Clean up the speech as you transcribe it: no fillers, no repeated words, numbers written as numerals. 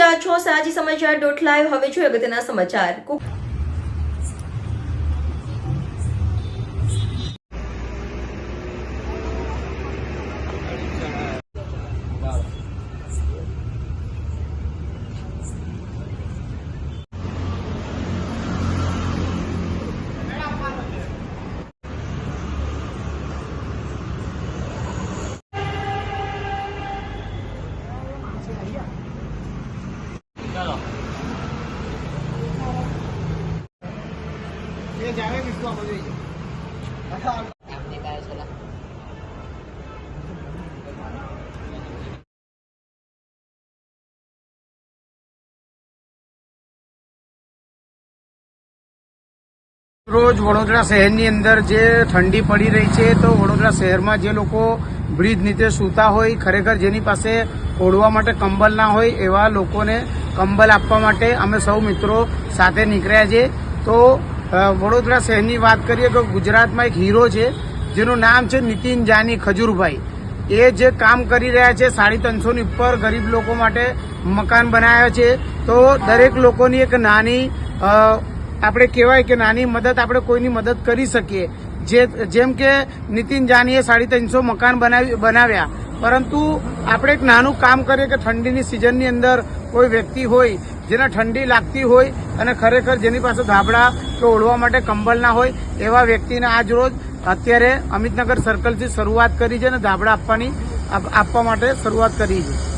રહ્યા છો સાજી સમાચાર .live। હવે જોઈએ અગત્યના સમાચાર। चलो ये जावे किसको आप बोलिए हमने कहा चला रोज वडोदरा शहરની અંદર જે ઠંડી પડી રહી છે તો વડોદરા શહેરમાં જે લોકો બ્રિજ નીચે સૂતા હોય ખરેખર જેની પાસે ઓઢવા માટે કંબલ ના હોય એવા લોકોને કંબલ આપવા માટે અમે સૌ મિત્રો સાથે નીકળ્યા છે। તો વડોદરા શહેરની વાત કરીએ તો ગુજરાતમાં એક હીરો છે જેનું નામ છે નીતિન જાની ખજૂરભાઈ। એ જે કામ કરી રહ્યા છે 350 ની ઉપર ગરીબ લોકો માટે મકાન બનાવ્યા છે। તો દરેક લોકોની એક નાની આપણે કહેવાય કે નાની મદદ આપણે કોઈની મદદ કરી શકીએ। જેમ કે નીતિન જાનીએ 350 મકાન બનાવ્યા, પરંતુ આપણે એક નાનું કામ કરીએ કે ઠંડીની સિઝનની અંદર કોઈ વ્યક્તિ હોય જેને ઠંડી લાગતી હોય અને ખરેખર જેની પાસે ધાબળા કે ઓઢવા માટે કંબલ ના હોય એવા વ્યક્તિને આજ રોજ અત્યારે અમિતનગર સર્કલથી શરૂઆત કરી છે અને ધાબળા આપવા માટે શરૂઆત કરી છે।